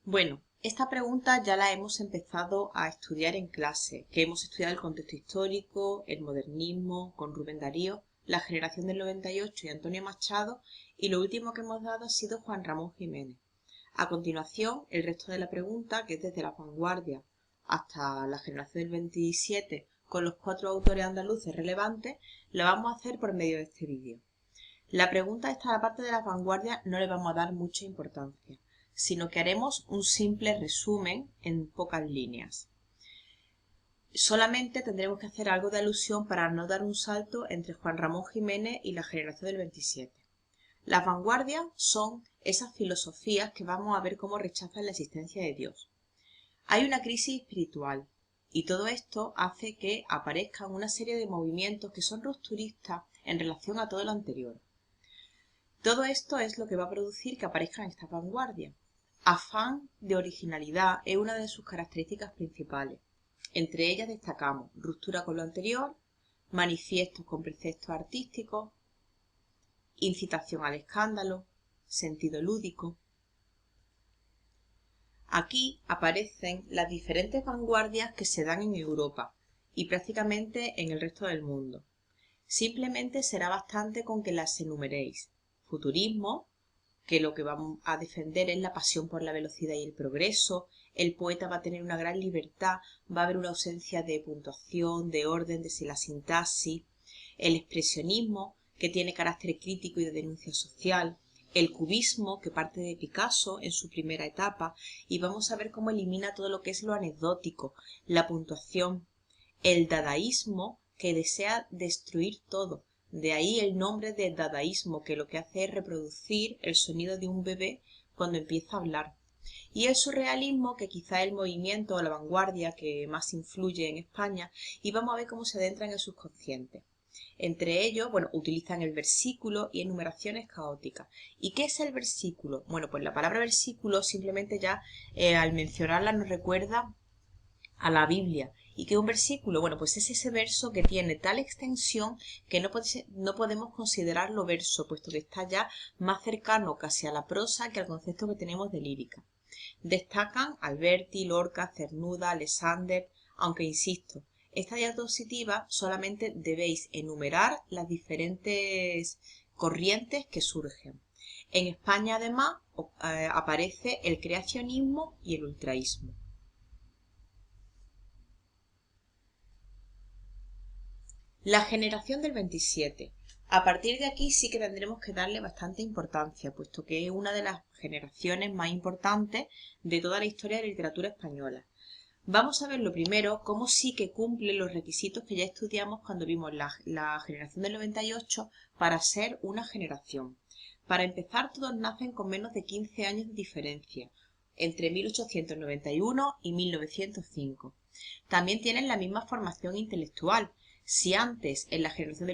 Bueno, esta pregunta ya la hemos empezado a estudiar en clase, que hemos estudiado el contexto histórico, el modernismo, con Rubén Darío, la generación del 98 y Antonio Machado, y lo último que hemos dado ha sido Juan Ramón Jiménez. A continuación, el resto de la pregunta, que es desde la vanguardia hasta la generación del 27, con los 4 autores andaluces relevantes, la vamos a hacer por medio de este vídeo. La pregunta esta parte de la vanguardia no le vamos a dar mucha importancia, sino que haremos un simple resumen en pocas líneas. Solamente tendremos que hacer algo de alusión para no dar un salto entre Juan Ramón Jiménez y la generación del 27. Las vanguardias son esas filosofías que vamos a ver cómo rechazan la existencia de Dios. Hay una crisis espiritual y todo esto hace que aparezcan una serie de movimientos que son rupturistas en relación a todo lo anterior. Todo esto es lo que va a producir que aparezcan estas vanguardias. Afán de originalidad es una de sus características principales. Entre ellas destacamos ruptura con lo anterior, manifiestos con preceptos artísticos, incitación al escándalo, sentido lúdico. Aquí aparecen las diferentes vanguardias que se dan en Europa y prácticamente en el resto del mundo. Simplemente será bastante con que las enumeréis. Futurismo, que lo que vamos a defender es la pasión por la velocidad y el progreso. El poeta va a tener una gran libertad, va a haber una ausencia de puntuación, de orden, de la sintaxis. El expresionismo, que tiene carácter crítico y de denuncia social. El cubismo, que parte de Picasso en su primera etapa, y vamos a ver cómo elimina todo lo que es lo anecdótico, la puntuación. El dadaísmo, que desea destruir todo. De ahí el nombre de dadaísmo, que lo que hace es reproducir el sonido de un bebé cuando empieza a hablar. Y el surrealismo, que quizá es el movimiento o la vanguardia que más influye en España, y vamos a ver cómo se adentra en el subconsciente. Entre ellos, utilizan el versículo y enumeraciones caóticas. ¿Y qué es el versículo? Bueno, pues la palabra versículo simplemente ya al mencionarla nos recuerda a la Biblia. ¿Y qué es un versículo? Bueno, pues es ese verso que tiene tal extensión que no podemos considerarlo verso, puesto que está ya más cercano casi a la prosa que al concepto que tenemos de lírica. Destacan Alberti, Lorca, Cernuda, Alexander, aunque insisto, esta diapositiva solamente debéis enumerar las diferentes corrientes que surgen. En España además aparece el creacionismo y el ultraísmo. La generación del 27. A partir de aquí sí que tendremos que darle bastante importancia, puesto que es una de las generaciones más importantes de toda la historia de la literatura española. Vamos a ver lo primero cómo sí que cumple los requisitos que ya estudiamos cuando vimos la generación del 98 para ser una generación. Para empezar, todos nacen con menos de 15 años de diferencia, entre 1891 y 1905. También tienen la misma formación intelectual. Si antes, en la generación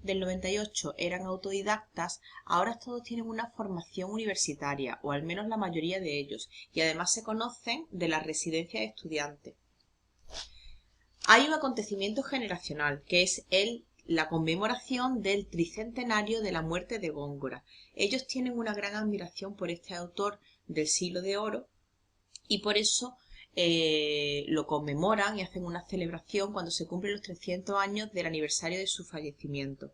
del 98, eran autodidactas, ahora todos tienen una formación universitaria, o al menos la mayoría de ellos, y además se conocen de la residencia de estudiantes. Hay un acontecimiento generacional, que es la conmemoración del tricentenario de la muerte de Góngora. Ellos tienen una gran admiración por este autor del Siglo de Oro y por eso lo conmemoran y hacen una celebración cuando se cumplen los 300 años del aniversario de su fallecimiento.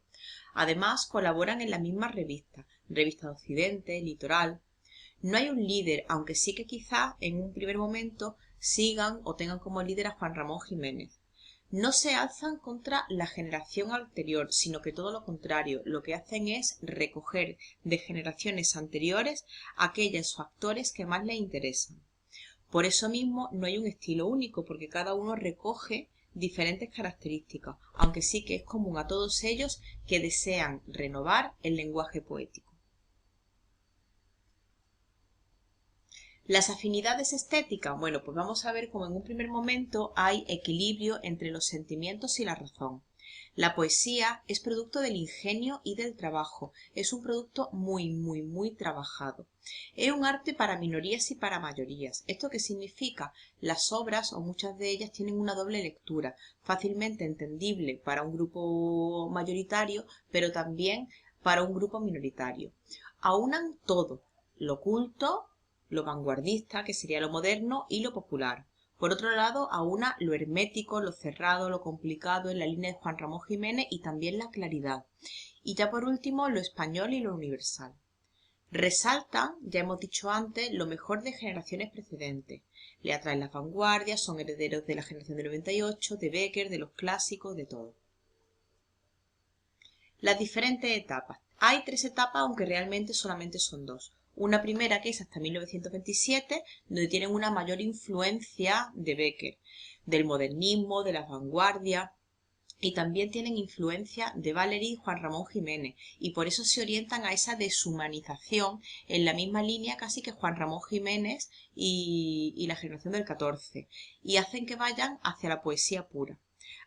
Además, colaboran en la misma revista de Occidente, Litoral. No hay un líder, aunque sí que quizá en un primer momento sigan o tengan como líder a Juan Ramón Jiménez. No se alzan contra la generación anterior, sino que todo lo contrario, lo que hacen es recoger de generaciones anteriores aquellos factores que más les interesan. Por eso mismo no hay un estilo único, porque cada uno recoge diferentes características, aunque sí que es común a todos ellos que desean renovar el lenguaje poético. Las afinidades estéticas, bueno, pues vamos a ver cómo en un primer momento hay equilibrio entre los sentimientos y la razón. La poesía es producto del ingenio y del trabajo, es un producto muy trabajado. Es un arte para minorías y para mayorías. ¿Esto qué significa? Las obras, o muchas de ellas, tienen una doble lectura, fácilmente entendible para un grupo mayoritario, pero también para un grupo minoritario. Aunan todo, lo culto, lo vanguardista, que sería lo moderno, y lo popular. Por otro lado, aúna lo hermético, lo cerrado, lo complicado en la línea de Juan Ramón Jiménez y también la claridad. Y ya por último, lo español y lo universal. Resaltan, ya hemos dicho antes, lo mejor de generaciones precedentes. Le atraen las vanguardias, son herederos de la generación del 98, de Bécquer, de los clásicos, de todo. Las diferentes etapas. Hay 3 etapas, aunque realmente solamente son 2. Una primera que es hasta 1927, donde tienen una mayor influencia de Bécquer, del modernismo, de las vanguardias, y también tienen influencia de Valéry y Juan Ramón Jiménez, y por eso se orientan a esa deshumanización en la misma línea casi que Juan Ramón Jiménez y la generación del 14, y hacen que vayan hacia la poesía pura.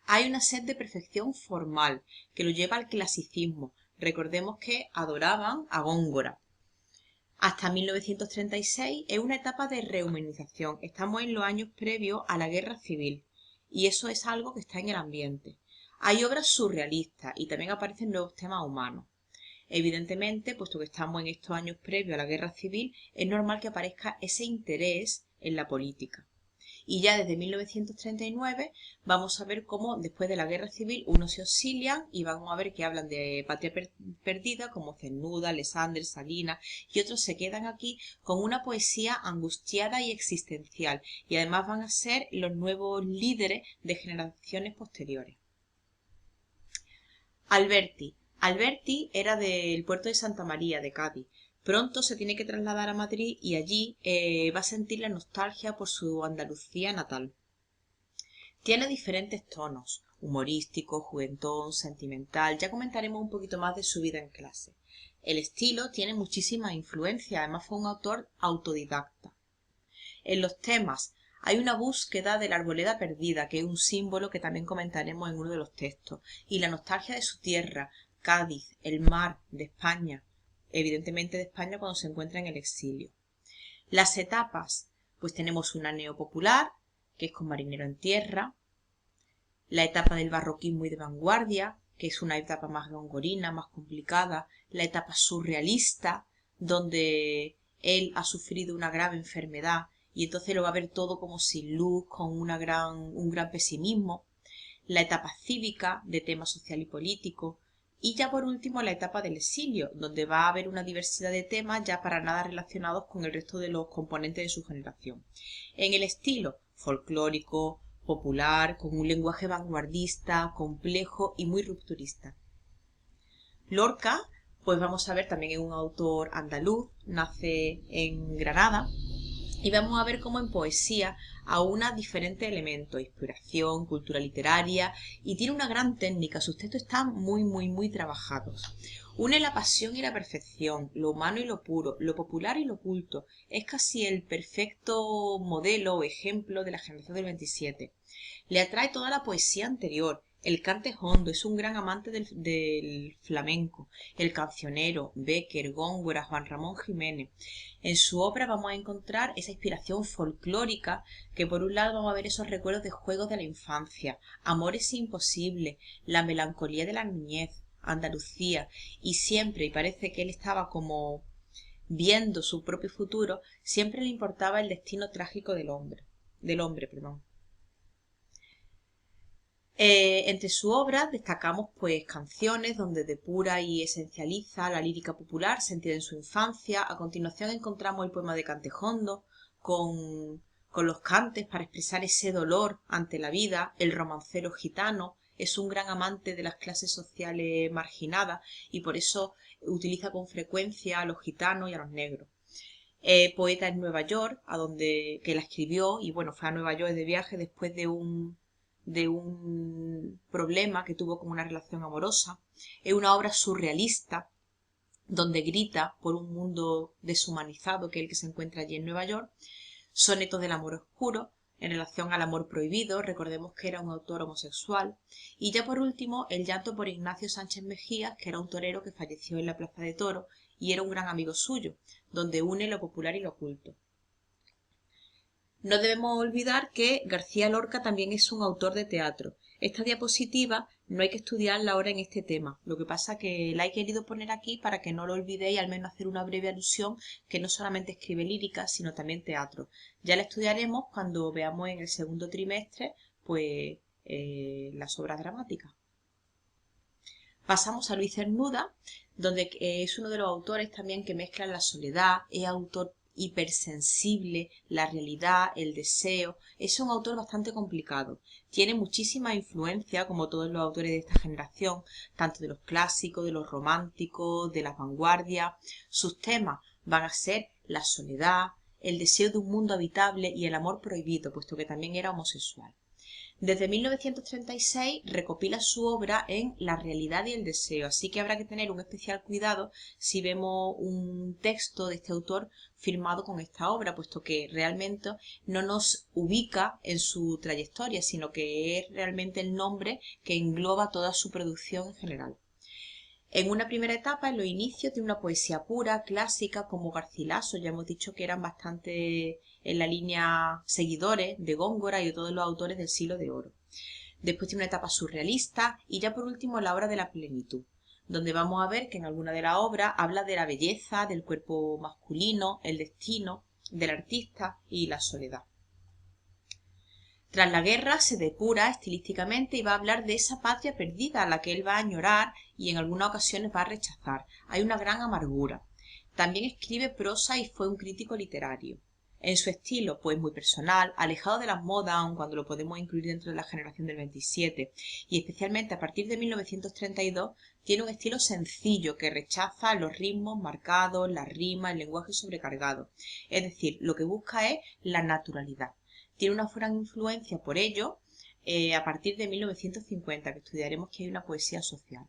Hay una sed de perfección formal que lo lleva al clasicismo. Recordemos que adoraban a Góngora. Hasta 1936 es una etapa de rehumanización. Estamos en los años previos a la guerra civil y eso es algo que está en el ambiente. Hay obras surrealistas y también aparecen nuevos temas humanos. Evidentemente, puesto que estamos en estos años previos a la guerra civil, es normal que aparezca ese interés en la política. Y ya desde 1939 vamos a ver cómo después de la guerra civil unos se auxilian y vamos a ver que hablan de patria perdida como Cernuda, Alexander, Salinas, y otros se quedan aquí con una poesía angustiada y existencial, y además van a ser los nuevos líderes de generaciones posteriores. Alberti era del puerto de Santa María, de Cádiz. Pronto se tiene que trasladar a Madrid y allí va a sentir la nostalgia por su Andalucía natal. Tiene diferentes tonos, humorístico, juguetón, sentimental. Ya comentaremos un poquito más de su vida en clase. El estilo tiene muchísima influencia, además fue un autor autodidacta. En los temas hay una búsqueda de la arboleda perdida, que es un símbolo que también comentaremos en uno de los textos, y la nostalgia de su tierra, Cádiz, el mar, de España, evidentemente de España cuando se encuentra en el exilio. Las etapas, pues tenemos una neopopular, que es con Marinero en tierra, la etapa del barroquismo y de vanguardia, que es una etapa más gongorina, más complicada, la etapa surrealista, donde él ha sufrido una grave enfermedad y entonces lo va a ver todo como sin luz, con un gran pesimismo, la etapa cívica de tema social y político, y ya por último la etapa del exilio, donde va a haber una diversidad de temas ya para nada relacionados con el resto de los componentes de su generación. En el estilo folclórico, popular, con un lenguaje vanguardista, complejo y muy rupturista. Lorca, pues vamos a ver, también es un autor andaluz, nace en Granada, y vamos a ver cómo en poesía aúna diferentes elementos, inspiración, cultura literaria, y tiene una gran técnica, sus textos están muy trabajados. Une la pasión y la perfección, lo humano y lo puro, lo popular y lo culto. Es casi el perfecto modelo o ejemplo de la generación del 27. Le atrae toda la poesía anterior. El cante es hondo, es un gran amante del flamenco, el cancionero, Bécquer, Góngora, Juan Ramón Jiménez. En su obra vamos a encontrar esa inspiración folclórica, que por un lado vamos a ver esos recuerdos de juegos de la infancia, amores imposibles, la melancolía de la niñez, Andalucía, y siempre, y parece que él estaba como viendo su propio futuro, siempre le importaba el destino trágico del hombre. Entre su obra destacamos pues canciones donde depura y esencializa la lírica popular sentida en su infancia. A continuación encontramos el poema de Cantejondo con los cantes para expresar ese dolor ante la vida. El romancero gitano es un gran amante de las clases sociales marginadas y por eso utiliza con frecuencia a los gitanos y a los negros. Poeta en Nueva York, que la escribió, y bueno, fue a Nueva York de viaje después de un problema que tuvo con una relación amorosa. Es una obra surrealista donde grita por un mundo deshumanizado que es el que se encuentra allí en Nueva York. Sonetos del amor oscuro en relación al amor prohibido, recordemos que era un autor homosexual. Y ya por último, el llanto por Ignacio Sánchez Mejías, que era un torero que falleció en la Plaza de Toros y era un gran amigo suyo, donde une lo popular y lo oculto. No debemos olvidar que García Lorca también es un autor de teatro. Esta diapositiva no hay que estudiarla ahora en este tema, lo que pasa que la he querido poner aquí para que no lo olvidéis, al menos hacer una breve alusión que no solamente escribe lírica, sino también teatro. Ya la estudiaremos cuando veamos en el segundo trimestre pues las obras dramáticas. Pasamos a Luis Cernuda, donde es uno de los autores también que mezcla la soledad, es autor hipersensible, la realidad, el deseo. Es un autor bastante complicado. Tiene muchísima influencia, como todos los autores de esta generación, tanto de los clásicos, de los románticos, de la vanguardia. Sus temas van a ser la soledad, el deseo de un mundo habitable y el amor prohibido, puesto que también era homosexual. Desde 1936 recopila su obra en La realidad y el deseo, así que habrá que tener un especial cuidado si vemos un texto de este autor firmado con esta obra, puesto que realmente no nos ubica en su trayectoria, sino que es realmente el nombre que engloba toda su producción en general. En una primera etapa, en los inicios, de una poesía pura, clásica, como Garcilaso, ya hemos dicho que eran bastante en la línea seguidores de Góngora y de todos los autores del Siglo de Oro. Después tiene una etapa surrealista y ya por último la obra de la plenitud, donde vamos a ver que en alguna de las obras habla de la belleza, del cuerpo masculino, el destino, del artista y la soledad. Tras la guerra se depura estilísticamente y va a hablar de esa patria perdida a la que él va a añorar y en algunas ocasiones va a rechazar. Hay una gran amargura. También escribe prosa y fue un crítico literario. En su estilo, pues muy personal, alejado de las modas, aun cuando lo podemos incluir dentro de la generación del 27, y especialmente a partir de 1932, tiene un estilo sencillo que rechaza los ritmos marcados, las rimas, el lenguaje sobrecargado. Es decir, lo que busca es la naturalidad. Tiene una gran influencia por ello a partir de 1950, que estudiaremos que hay una poesía social.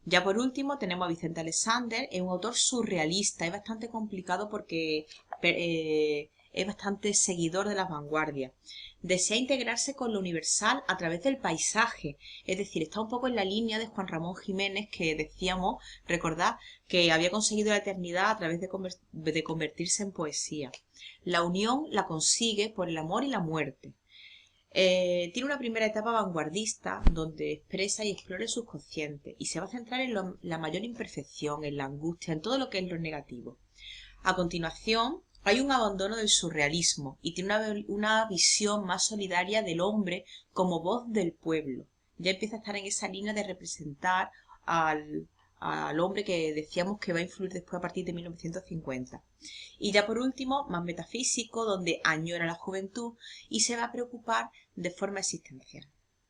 Ya por último tenemos a Vicente Alexander, es un autor surrealista, es bastante complicado porque es bastante seguidor de las vanguardias. Desea integrarse con lo universal a través del paisaje, es decir, está un poco en la línea de Juan Ramón Jiménez que decíamos, recordad, que había conseguido la eternidad a través de convertirse en poesía. La unión la consigue por el amor y la muerte. Tiene una primera etapa vanguardista donde expresa y explora el subconsciente y se va a centrar en la mayor imperfección, en la angustia, en todo lo que es lo negativo. A continuación, hay un abandono del surrealismo y tiene una visión más solidaria del hombre como voz del pueblo. Ya empieza a estar en esa línea de representar al hombre que decíamos que va a influir después a partir de 1950. Y ya por último, más metafísico, donde añora la juventud y se va a preocupar de forma existencial.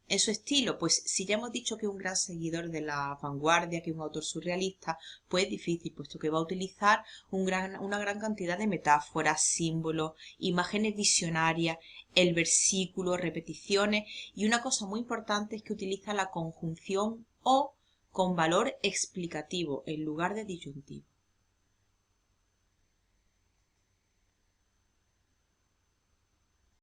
En su estilo, pues si ya hemos dicho que es un gran seguidor de la vanguardia, que es un autor surrealista, pues es difícil, puesto que va a utilizar una gran cantidad de metáforas, símbolos, imágenes visionarias, el versículo, repeticiones, y una cosa muy importante es que utiliza la conjunción o con valor explicativo en lugar de disyuntivo.